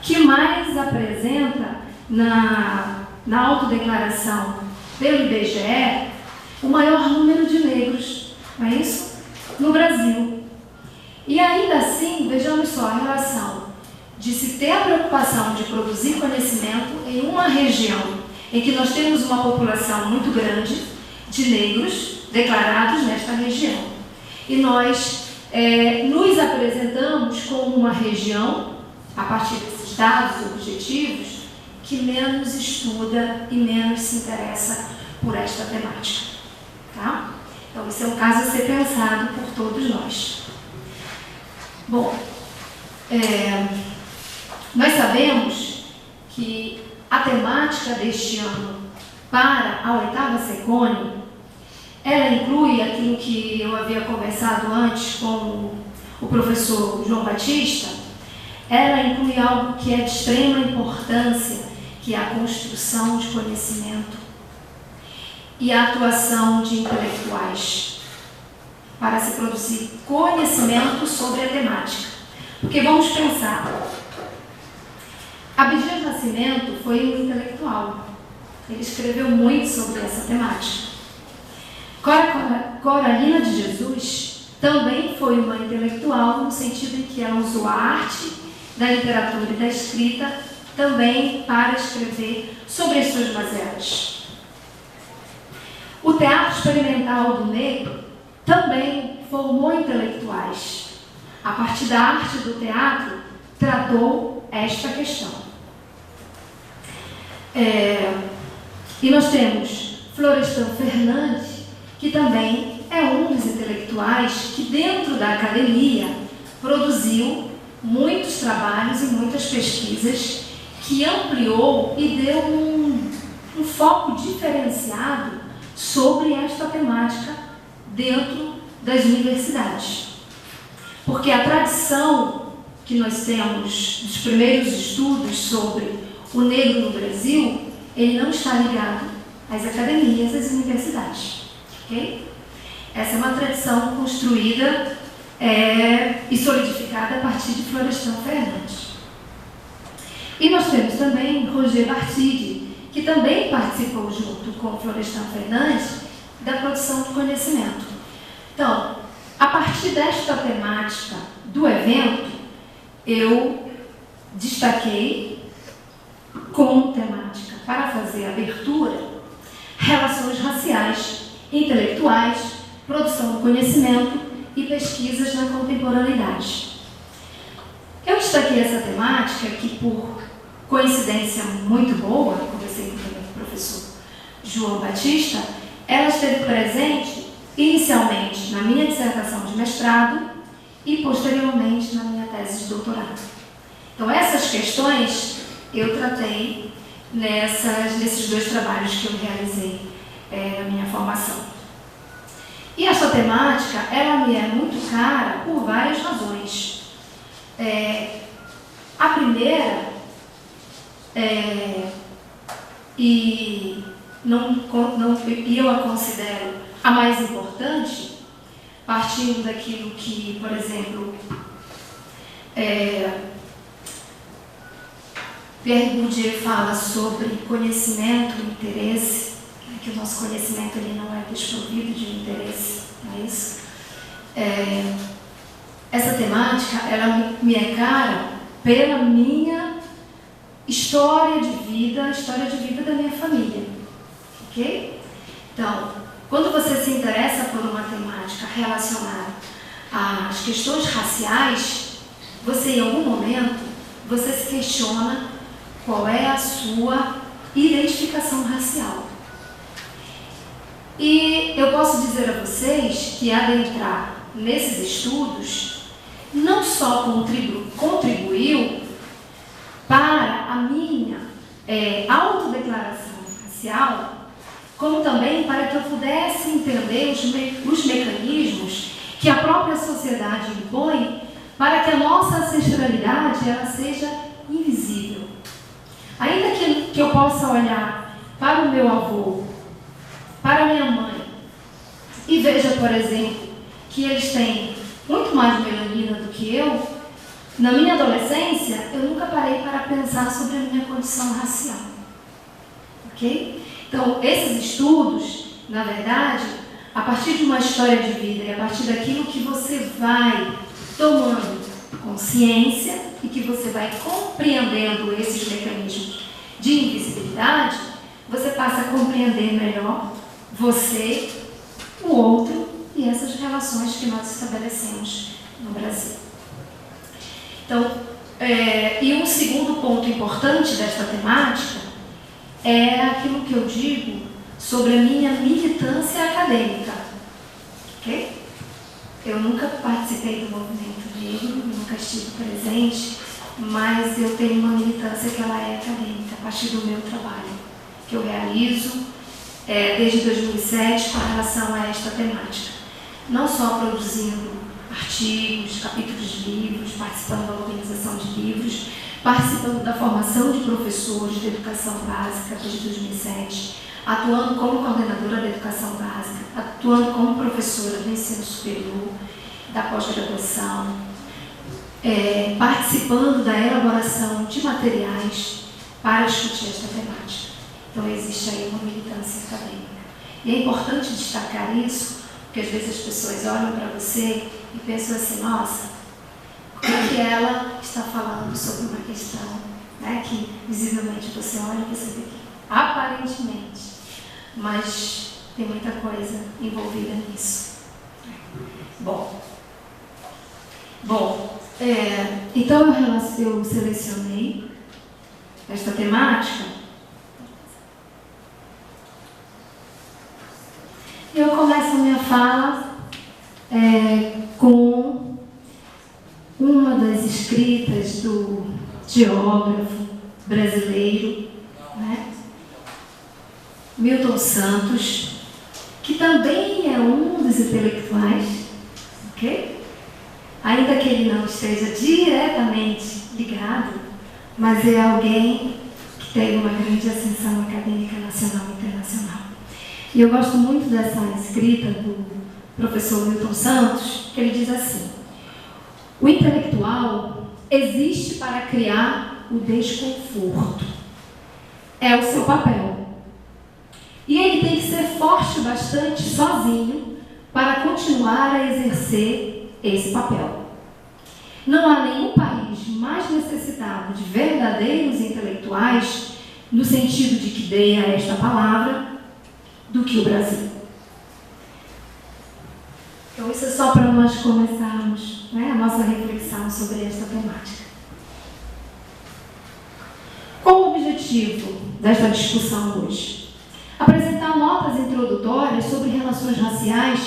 que mais apresenta na autodeclaração pelo IBGE o maior número de negros, não é isso? No Brasil. E ainda assim, vejamos só a relação de se ter a preocupação de produzir conhecimento em uma região em que nós temos uma população muito grande de negros declarados nesta região. E nós nos apresentamos como uma região, a partir desses dados objetivos, que menos estuda e menos se interessa por esta temática. Tá? Então, esse é um caso a ser pensado por todos nós. Bom, nós sabemos que a temática deste ano para a 8ª Secone, ela inclui aquilo que eu havia conversado antes com o professor João Batista, ela inclui algo que é de extrema importância, que é a construção de conhecimento e a atuação de intelectuais para se produzir conhecimento sobre a temática. Porque vamos pensar, Abdias Nascimento foi um intelectual, ele escreveu muito sobre essa temática. Coralina de Jesus também foi uma intelectual, no sentido em que ela usou a arte da literatura e da escrita também para escrever sobre as suas mazelas. O teatro experimental do negro também formou intelectuais. A partir da arte do teatro, tratou esta questão. E nós temos Florestan Fernandes, que também é um dos intelectuais que, dentro da academia, produziu muitos trabalhos e muitas pesquisas que ampliou e deu um foco diferenciado sobre esta temática dentro das universidades. Porque a tradição que nós temos dos primeiros estudos sobre o negro no Brasil, ele não está ligado às academias, às universidades. Okay? Essa é uma tradição construída e solidificada a partir de Florestan Fernandes. E nós temos também Roger Bartide, que também participou junto com Florestan Fernandes da produção do conhecimento. Então, a partir desta temática do evento, eu destaquei como temática para fazer a abertura relações raciais, intelectuais, produção do conhecimento e pesquisas na contemporaneidade. Eu destaquei essa temática que, por coincidência muito boa, conversei com o professor João Batista, ela esteve presente inicialmente na minha dissertação de mestrado e posteriormente na minha tese de doutorado. Então, essas questões eu tratei nesses dois trabalhos que eu realizei na minha formação. E essa temática, ela me é muito cara por várias razões. A primeira, e eu a considero a mais importante, partindo daquilo que, por exemplo, Pierre Bourdieu fala sobre conhecimento e interesse, que o nosso conhecimento ele não é desprovido de interesse, não é isso? Essa temática, ela me é cara pela minha história de vida, a história de vida da minha família, ok? Então, quando você se interessa por uma temática relacionada às questões raciais, você, em algum momento, você se questiona qual é a sua identificação racial. E eu posso dizer a vocês que adentrar nesses estudos não só contribuiu para a minha autodeclaração racial, como também para que eu pudesse entender os mecanismos que a própria sociedade impõe para que a nossa ancestralidade ela seja invisível. Ainda que eu possa olhar para o meu avô, para a minha mãe, e veja, por exemplo, que eles têm muito mais melanina do que eu, na minha adolescência, eu pensar sobre a minha condição racial. Ok? Então, esses estudos, na verdade, a partir de uma história de vida e a partir daquilo que você vai tomando consciência e que você vai compreendendo esses mecanismos de invisibilidade, você passa a compreender melhor você, o outro e essas relações que nós estabelecemos no Brasil. Então, e um segundo ponto importante desta temática é aquilo que eu digo sobre a minha militância acadêmica. Ok? Eu nunca participei do movimento negro, nunca estive presente, mas eu tenho uma militância que ela é acadêmica, a partir do meu trabalho, que eu realizo desde 2007 com relação a esta temática. Não só produzindo artigos, capítulos de livros, participando da organização de livros, participando da formação de professores de educação básica desde 2007, atuando como coordenadora da educação básica, atuando como professora do ensino superior, da pós-graduação, participando da elaboração de materiais para discutir esta temática. Então, existe aí uma militância acadêmica. E é importante destacar isso, porque às vezes as pessoas olham para você e pensam assim, nossa, o que ela está falando sobre uma questão, né, que visivelmente você olha e você vê que aparentemente, mas tem muita coisa envolvida nisso. Bom, então eu selecionei esta temática e eu começo a minha fala com uma das escritas do geógrafo brasileiro, né, Milton Santos, que também é um dos intelectuais, ok? Ainda que ele não esteja diretamente ligado, mas é alguém que teve uma grande ascensão acadêmica nacional e internacional. E eu gosto muito dessa escrita do professor Milton Santos, que ele diz assim: o intelectual existe para criar o desconforto. É o seu papel. E ele tem que ser forte bastante sozinho para continuar a exercer esse papel. Não há nenhum país mais necessitado de verdadeiros intelectuais, no sentido de que dê a esta palavra, do que o Brasil. Então, isso é só para nós começarmos, né, a nossa reflexão sobre esta temática. Qual o objetivo desta discussão hoje? Apresentar notas introdutórias sobre relações raciais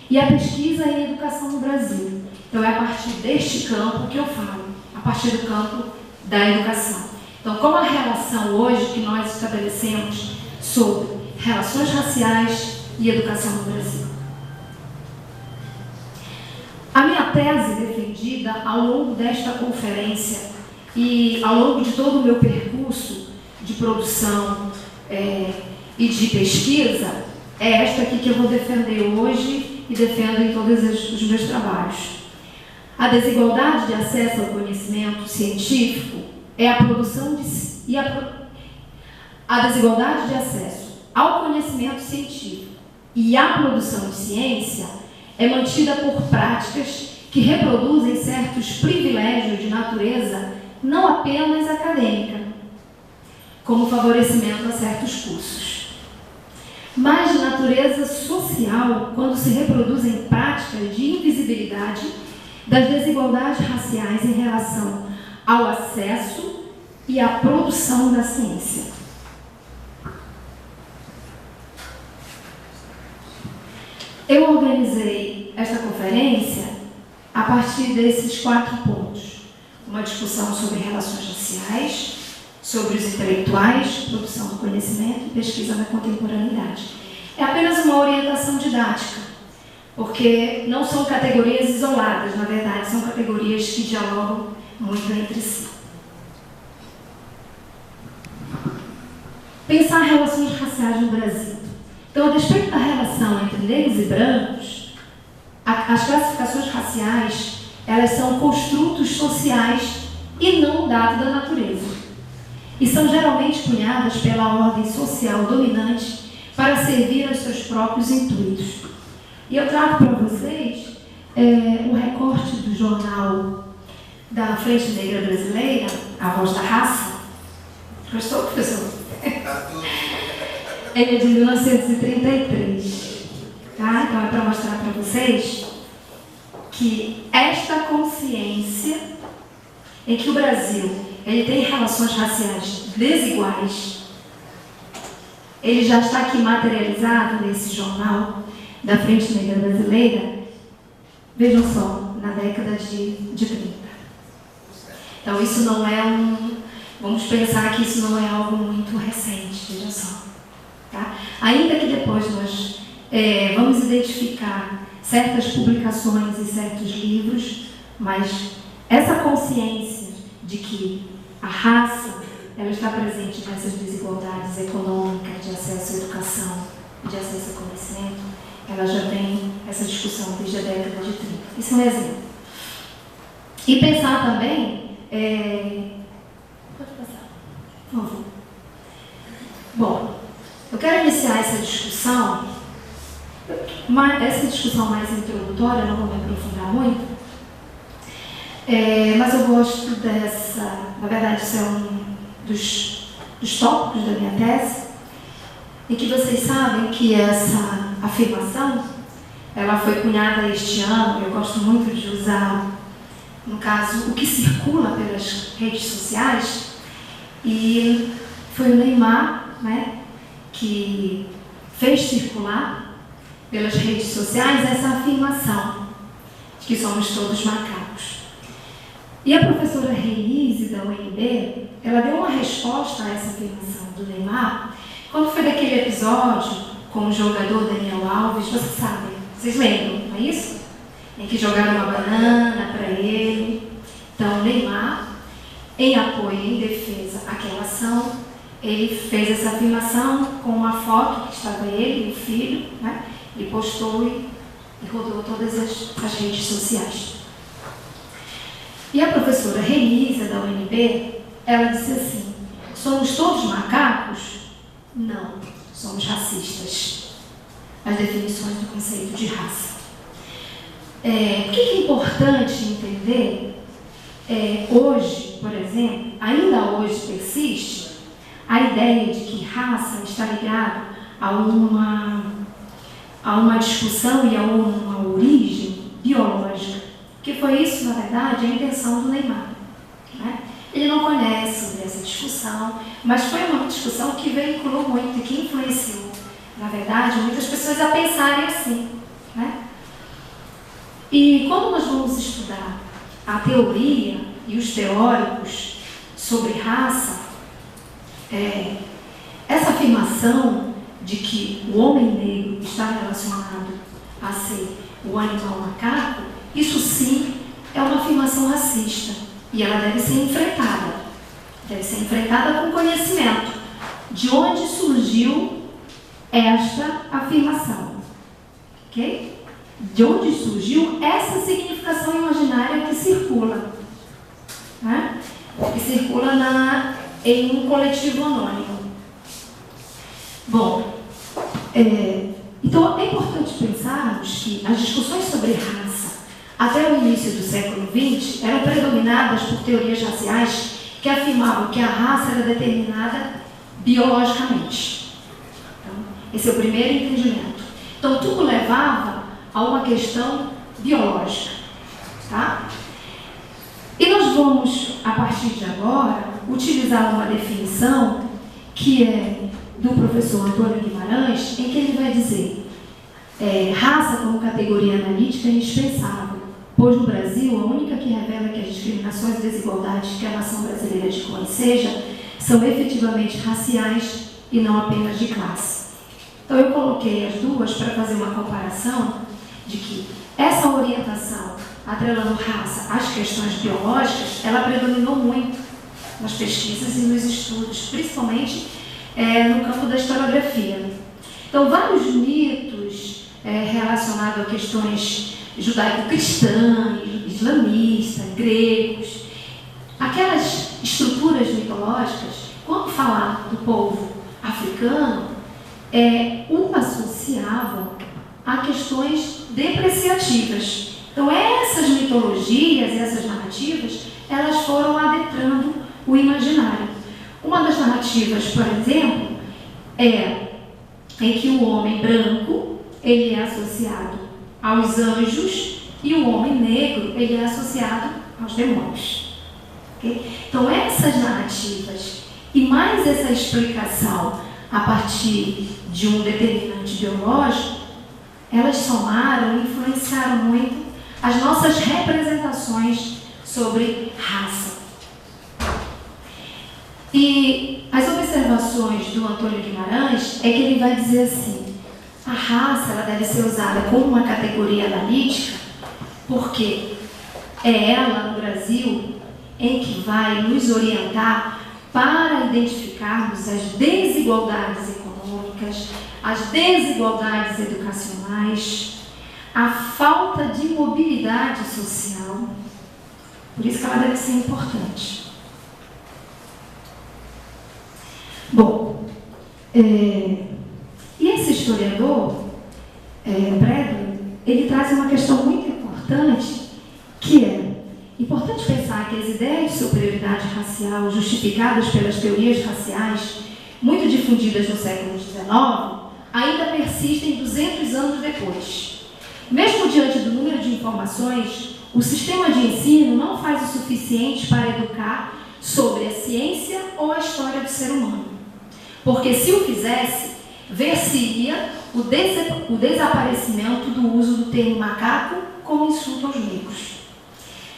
e a pesquisa em educação no Brasil. Então, é a partir deste campo que eu falo, a partir do campo da educação. Então, qual a relação hoje que nós estabelecemos sobre relações raciais e educação no Brasil? A minha tese defendida ao longo desta conferência e ao longo de todo o meu percurso de produção e de pesquisa é esta aqui que eu vou defender hoje e defendo em todos os meus trabalhos. A desigualdade de acesso ao conhecimento científico é a produção de... A desigualdade de acesso ao conhecimento científico e à produção de ciência é mantida por práticas que reproduzem certos privilégios de natureza não apenas acadêmica, como favorecimento a certos cursos, mas de natureza social, quando se reproduzem práticas de invisibilidade das desigualdades raciais em relação ao acesso e à produção da ciência. Eu organizei esta conferência a partir desses 4 pontos. Uma discussão sobre relações raciais, sobre os intelectuais, produção do conhecimento e pesquisa na contemporaneidade. É apenas uma orientação didática, porque não são categorias isoladas, na verdade, são categorias que dialogam muito entre si. Pensar relações raciais no Brasil. Então, a despeito da relação entre negros e brancos, as classificações raciais, elas são construtos sociais e não dado da natureza. e são geralmente cunhadas pela ordem social dominante para servir aos seus próprios intuitos. E eu trago para vocês um recorte do jornal da Frente Negra Brasileira, A Voz da Raça. Gostou, professor? Ele é de 1933. Tá? Então é para mostrar para vocês que esta consciência em que o Brasil ele tem relações raciais desiguais, ele já está aqui materializado nesse jornal da Frente Negra Brasileira, vejam só, na década de 30. Então isso não é vamos pensar que isso não é algo muito recente, veja só. Tá? Ainda que depois nós vamos identificar certas publicações e certos livros, mas essa consciência de que a raça ela está presente nessas desigualdades econômicas, de acesso à educação, de acesso ao conhecimento, ela já tem essa discussão desde a década de 30. Isso é um exemplo. E pensar também... Pode passar, por favor. Bom, eu quero iniciar essa discussão mais introdutória, não vou me aprofundar muito, mas eu gosto na verdade, isso é um dos tópicos da minha tese, e que vocês sabem que essa afirmação, ela foi cunhada este ano, eu gosto muito de usar, no caso, o que circula pelas redes sociais, e foi o Neymar, né, que fez circular pelas redes sociais essa afirmação de que somos todos macacos. E a professora Reise, da UNB, ela deu uma resposta a essa afirmação do Neymar quando foi daquele episódio com o jogador Daniel Alves, vocês sabem, vocês lembram, não é isso? Em que jogaram uma banana para ele. Então, o Neymar, em apoio, em defesa àquela ação, ele fez essa afirmação com uma foto que estava ele e o filho, né? E postou e rodou todas as redes sociais. E a professora Renisa, da UNB, ela disse assim: somos todos macacos? Não, somos racistas. As definições do conceito de raça. O que é importante entender? Hoje, por exemplo, ainda hoje persiste a ideia de que raça está ligada a uma discussão e a uma origem biológica, que foi isso, na verdade, a intenção do Neymar. Né? Ele não conhece sobre essa discussão, mas foi uma discussão que veiculou muito e que influenciou, na verdade, muitas pessoas a pensarem assim. Né? E quando nós vamos estudar a teoria e os teóricos sobre raça, essa afirmação de que o homem negro está relacionado a ser o animal macaco, isso sim é uma afirmação racista e ela deve ser enfrentada. Deve ser enfrentada com conhecimento. De onde surgiu esta afirmação? Ok? De onde surgiu essa significação imaginária que circula? Né? Que circula em um coletivo anônimo. Bom, então é importante pensarmos que as discussões sobre raça até o início do século XX eram predominadas por teorias raciais que afirmavam que a raça era determinada biologicamente. Então, esse é o primeiro entendimento. Então, tudo levava a uma questão biológica. Tá? E nós vamos, a partir de agora, utilizar uma definição que é do professor Antônio Guimarães, em que ele vai dizer raça como categoria analítica é indispensável, pois no Brasil a única que revela que as discriminações e desigualdades que a nação brasileira dispõe são efetivamente raciais e não apenas de classe. Então eu coloquei as duas para fazer uma comparação de que essa orientação atrelando raça às questões biológicas, ela predominou muito nas pesquisas e nos estudos, principalmente no campo da historiografia. Então, vários mitos relacionados a questões judaico-cristãs, islamistas, gregos, aquelas estruturas mitológicas, quando falar do povo africano, o associavam a questões depreciativas. Então, essas mitologias, essas narrativas, elas foram adentrando o imaginário. Uma das narrativas, por exemplo, é em que o homem branco ele é associado aos anjos e o homem negro ele é associado aos demônios. Okay? Então, essas narrativas e mais essa explicação a partir de um determinante biológico, elas somaram e influenciaram muito as nossas representações sobre raça. E as observações do Antônio Guimarães é que ele vai dizer assim: a raça ela deve ser usada como uma categoria analítica, porque é ela, no Brasil, em que vai nos orientar para identificarmos as desigualdades econômicas, as desigualdades educacionais, a falta de mobilidade social. Por isso que ela deve ser importante. Bom, e esse historiador, Bradley, ele traz uma questão muito importante, que é importante pensar que as ideias de superioridade racial justificadas pelas teorias raciais, muito difundidas no século XIX, ainda persistem 200 anos depois. Mesmo diante do número de informações, o sistema de ensino não faz o suficiente para educar sobre a ciência ou a história do ser humano. Porque se o fizesse, ver-se-ia o desaparecimento do uso do termo macaco como insulto aos negros.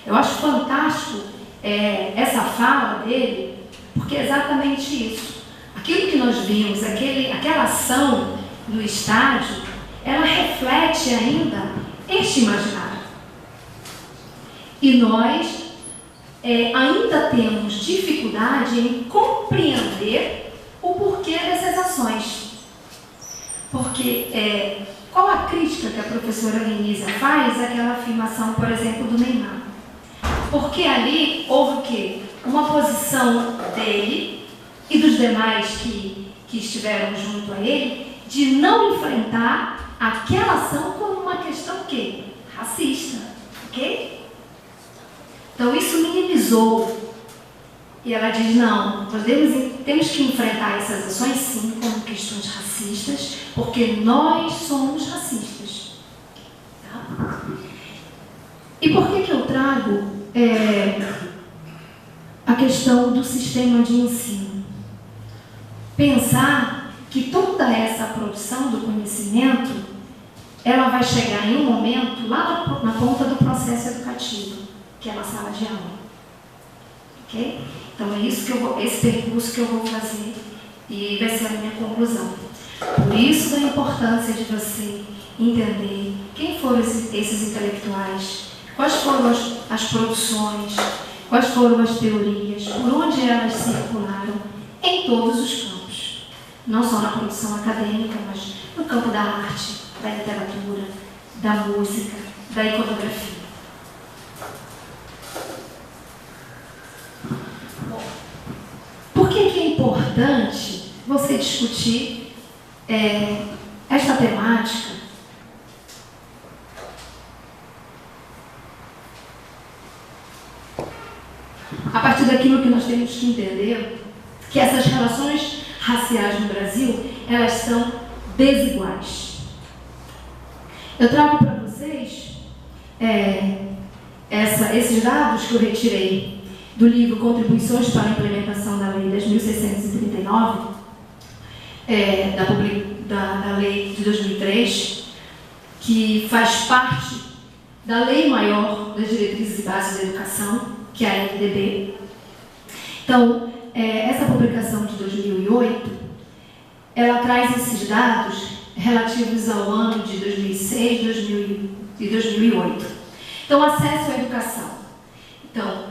Eu acho fantástico essa fala dele, porque é exatamente isso. Aquilo que nós vimos, aquela ação no estádio, ela reflete ainda este imaginário. E nós ainda temos dificuldade em compreender o porquê dessas ações. Porque qual a crítica que a professora Lenisa faz àquela afirmação, por exemplo, do Neymar? Porque ali houve o quê? Uma posição dele e dos demais que estiveram junto a ele de não enfrentar aquela ação como uma questão o quê? Racista. Ok? Então isso minimizou. E ela diz, não, nós temos que enfrentar essas ações sim como questões racistas, porque nós somos racistas. Tá? E por que eu trago a questão do sistema de ensino? Pensar que toda essa produção do conhecimento, ela vai chegar em um momento lá na ponta do processo educativo, que é na sala de aula. Ok? Então é isso esse percurso que eu vou fazer e vai ser a minha conclusão. Por isso da importância de você entender quem foram esses intelectuais, quais foram as produções, quais foram as teorias, por onde elas circularam em todos os campos. Não só na produção acadêmica, mas no campo da arte, da literatura, da música, da iconografia. Por que é importante você discutir esta temática? A partir daquilo que nós temos que entender, que essas relações raciais no Brasil, elas são desiguais. Eu trago para vocês esses dados que eu retirei do livro Contribuições para a Implementação da Lei 10.639, da Lei de 2003, que faz parte da Lei Maior das Diretrizes e Bases da Educação, que é a LDB. Então, essa publicação de 2008, ela traz esses dados relativos ao ano de 2006 e 2008. Então, acesso à educação. Então,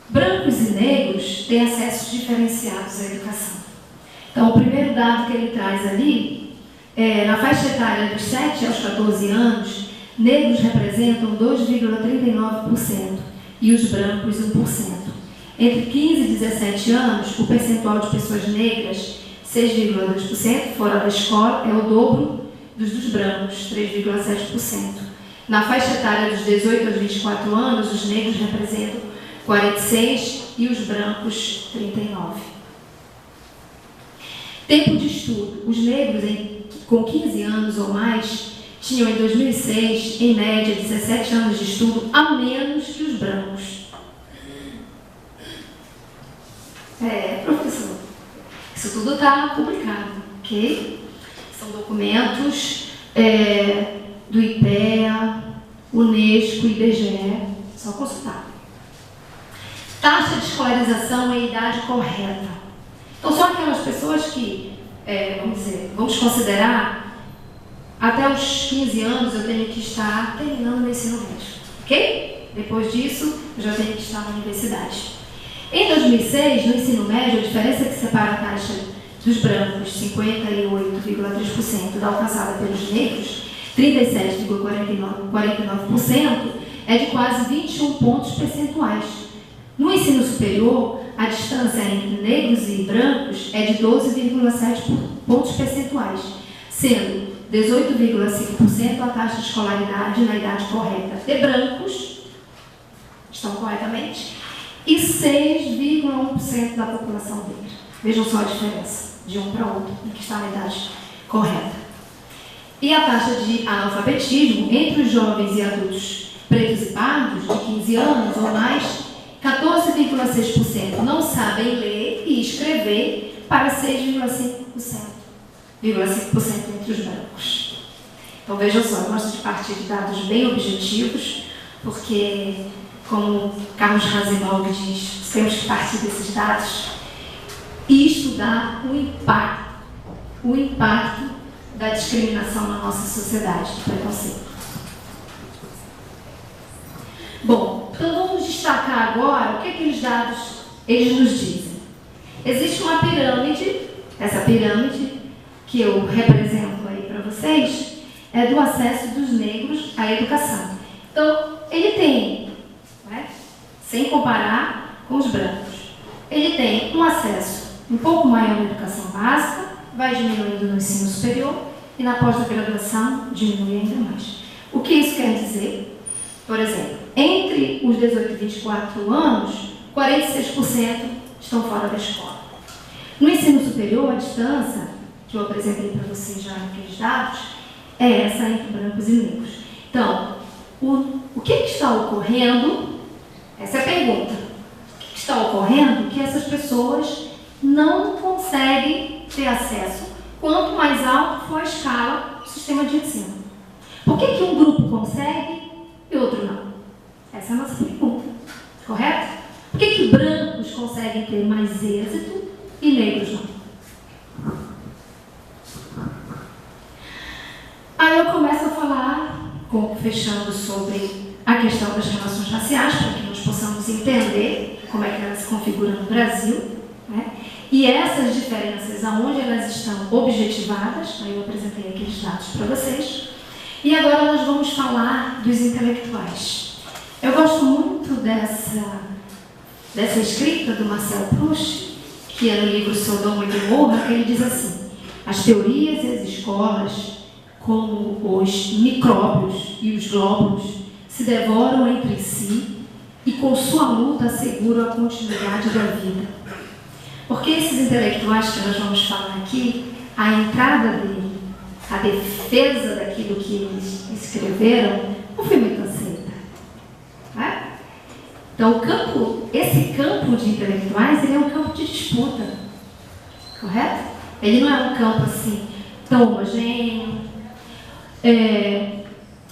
brancos e negros têm acessos diferenciados à educação. Então, o primeiro dado que ele traz ali, na faixa etária dos 7 aos 14 anos, negros representam 2,39% e os brancos 1%. Entre 15 e 17 anos, o percentual de pessoas negras, 6,2%, fora da escola, é o dobro dos brancos, 3,7%. Na faixa etária dos 18 aos 24 anos, os negros representam 46% e os brancos 39%. Tempo de estudo. Os negros com 15 anos ou mais tinham em 2006, em média, 17 anos de estudo a menos que os brancos. Professor, isso tudo está publicado, ok? São documentos do IPEA, Unesco e IBGE, só consultar. Taxa de escolarização e idade correta. Então, são aquelas pessoas que, vamos considerar, até os 15 anos eu tenho que estar terminando meu ensino médio, ok? Depois disso, eu já tenho que estar na universidade. Em 2006, no ensino médio, a diferença que separa a taxa dos brancos, 58,3%, da alcançada pelos negros, 37,49%, é de quase 21 pontos percentuais. No ensino superior, a distância entre negros e brancos é de 12,7 pontos percentuais, sendo 18,5% a taxa de escolaridade na idade correta de brancos, estão corretamente, e 6,1% da população negra. Vejam só a diferença de um para outro, em que está na idade correta. E a taxa de analfabetismo entre os jovens e adultos pretos e pardos, de 15 anos ou mais, 14,6% não sabem ler e escrever, para 6,5% entre os brancos. Então vejam só, eu gosto de partir de dados bem objetivos, porque, como Carlos Razinog diz, temos que partir desses dados e estudar o impacto da discriminação na nossa sociedade, do preconceito. Bom, então vamos destacar agora o que aqueles dados eles nos dizem. Existe uma pirâmide, essa pirâmide que eu represento aí para vocês, é do acesso dos negros à educação. Então, ele tem, sem comparar com os brancos, ele tem um acesso um pouco maior na educação básica, vai diminuindo no ensino superior e na pós-graduação diminui ainda mais. O que isso quer dizer? Por exemplo, entre os 18 e 24 anos, 46% estão fora da escola. No ensino superior, a distância, que eu apresentei para vocês já naqueles dados, é essa entre brancos e negros. Então, o que está ocorrendo? Essa é a pergunta. O que está ocorrendo que essas pessoas não conseguem ter acesso quanto mais alto for a escala do sistema de ensino? Por que um grupo consegue e outro não? Essa é a nossa pergunta, correto? Por que brancos conseguem ter mais êxito e negros não? Aí eu começo a falar, fechando sobre a questão das relações raciais, para que nós possamos entender como é que elas se configuram no Brasil, e essas diferenças, aonde elas estão objetivadas. Aí eu apresentei aqueles dados para vocês. E agora nós vamos falar dos intelectuais. Eu gosto muito dessa escrita do Marcel Proust, que é no livro Sodoma e Gomorra, que ele diz assim: as teorias e as escolas, como os micróbios e os glóbulos, se devoram entre si e com sua luta asseguram a continuidade da vida. Porque esses intelectuais que nós vamos falar aqui, a entrada dele, a defesa daquilo que eles escreveram, não foi muito aceita. Então, esse campo de intelectuais, ele é um campo de disputa, correto? Ele não é um campo assim, tão homogêneo.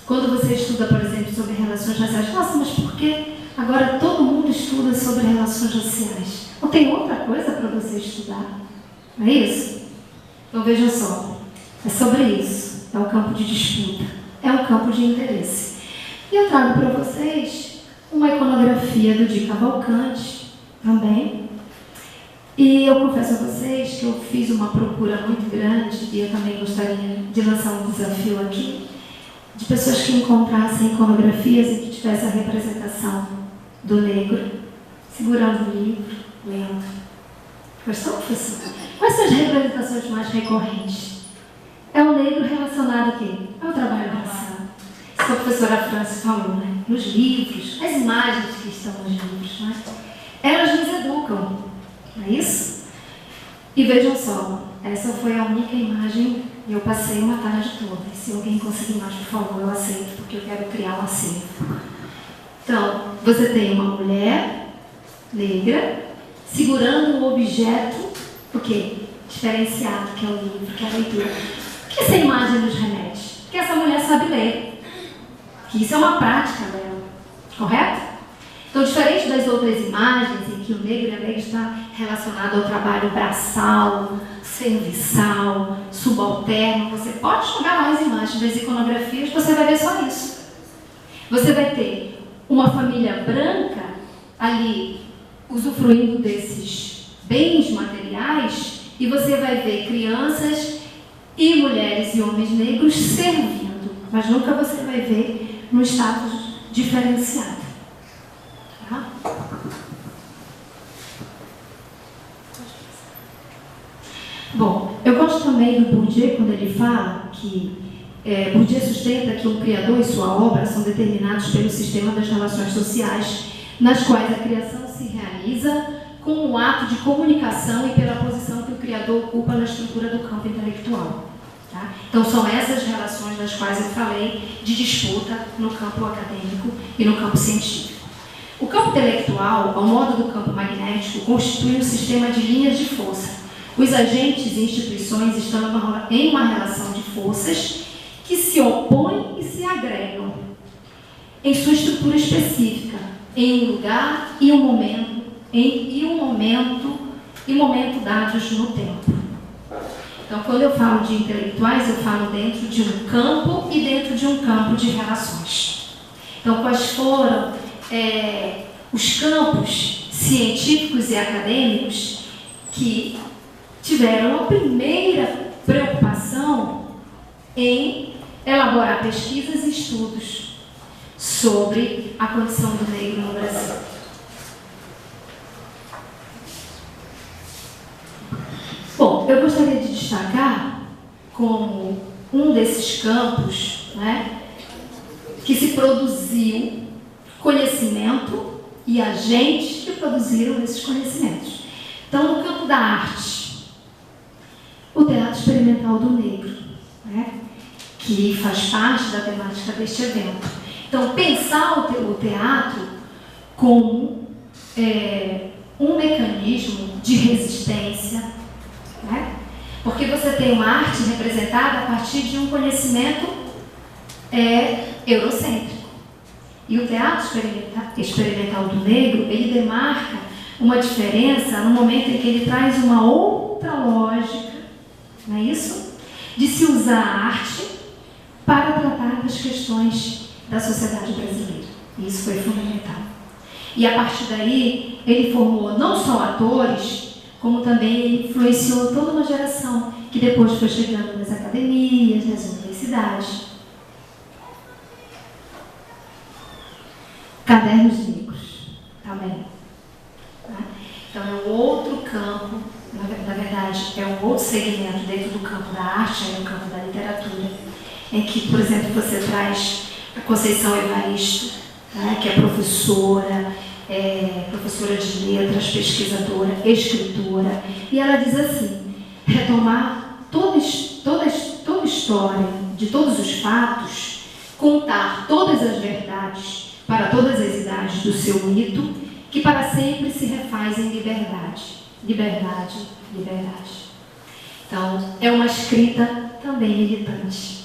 Quando você estuda, por exemplo, sobre relações raciais, nossa, mas por que agora todo mundo estuda sobre relações raciais? Não tem outra coisa para você estudar? Não é isso? Então, vejam só, é sobre isso. É um campo de disputa, é um campo de interesse. E eu trago para vocês uma iconografia do Di Cavalcanti, também. E eu confesso a vocês que eu fiz uma procura muito grande, e eu também gostaria de lançar um desafio aqui, de pessoas que encontrassem iconografias e que tivessem a representação do negro, segurando o livro, lendo. Gostou, professor? Quais são as representações mais recorrentes? É o negro relacionado a quê? Ao trabalho braçal. Isso que a professora Francis falou, né? Nos livros, as imagens que estão nos livros, né? Elas nos educam, não é isso? E vejam só, essa foi a única imagem e eu passei uma tarde toda. Se alguém conseguir mais, por favor, eu aceito, porque eu quero criar um acervo. Então, você tem uma mulher negra segurando um objeto, o quê? Diferenciado, que é o livro, que é a leitura. O que essa imagem nos remete? Que essa mulher sabe ler. Que isso é uma prática dela. Correto? Então, diferente das outras imagens em que o negro e a negra está relacionado ao trabalho braçal, serviçal, subalterno, você pode jogar mais imagens das iconografias, você vai ver só isso. Você vai ter uma família branca ali usufruindo desses bens materiais e você vai ver crianças e mulheres e homens negros servindo, mas nunca você vai ver no status diferenciado. Tá? Bom, eu gosto também do Bourdieu quando ele fala que Bourdieu sustenta que o criador e sua obra são determinados pelo sistema das relações sociais, nas quais a criação se realiza com o ato de comunicação e pela posição que o criador ocupa na estrutura do campo intelectual. Tá? Então, são essas relações das quais eu falei de disputa no campo acadêmico e no campo científico. O campo intelectual, ao modo do campo magnético, constitui um sistema de linhas de força. Os agentes e instituições estão em uma relação de forças que se opõem e se agregam em sua estrutura específica, em um lugar e um momento, momento dados no tempo. Então, quando eu falo de intelectuais, eu falo dentro de um campo e dentro de um campo de relações. Então, quais foram os campos científicos e acadêmicos que tiveram a primeira preocupação em elaborar pesquisas e estudos sobre a condição do negro no Brasil? Bom, eu gostaria de destacar como um desses campos, né, que se produziu conhecimento e agentes que produziram esses conhecimentos. Então, no campo da arte, o teatro experimental do negro, né, que faz parte da temática deste evento. Então, pensar o teatro como um mecanismo de resistência, né? Porque você tem uma arte representada a partir de um conhecimento eurocêntrico. E o teatro experimental do negro, ele demarca uma diferença no momento em que ele traz uma outra lógica, não é isso? De se usar a arte para tratar das questões da sociedade brasileira. Isso foi fundamental. E a partir daí, ele formou não só atores, como também ele influenciou toda uma geração que depois foi chegando nas academias, nas universidades. Cadernos negros, também. Tá? Então, é um outro campo, na verdade, é um outro segmento dentro do campo da arte, no campo da literatura, em que, por exemplo, você traz a Conceição Evaristo, né, que é professora de letras, pesquisadora, escritora, e ela diz assim: retomar toda a história de todos os fatos, contar todas as verdades para todas as idades do seu mito, que para sempre se refaz em liberdade. Liberdade, liberdade. Então, é uma escrita também militante.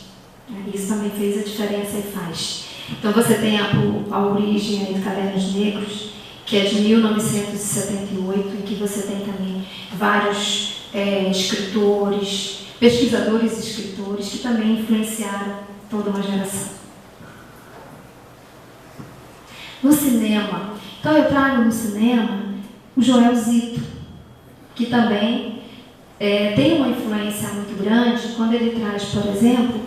Isso também fez a diferença e faz. Então, você tem a origem aí do Cadernos Negros, que é de 1978, em que você tem também vários escritores, pesquisadores e escritores, que também influenciaram toda uma geração. No cinema, então eu trago no cinema o Joel Zito, que também tem uma influência muito grande quando ele traz, por exemplo,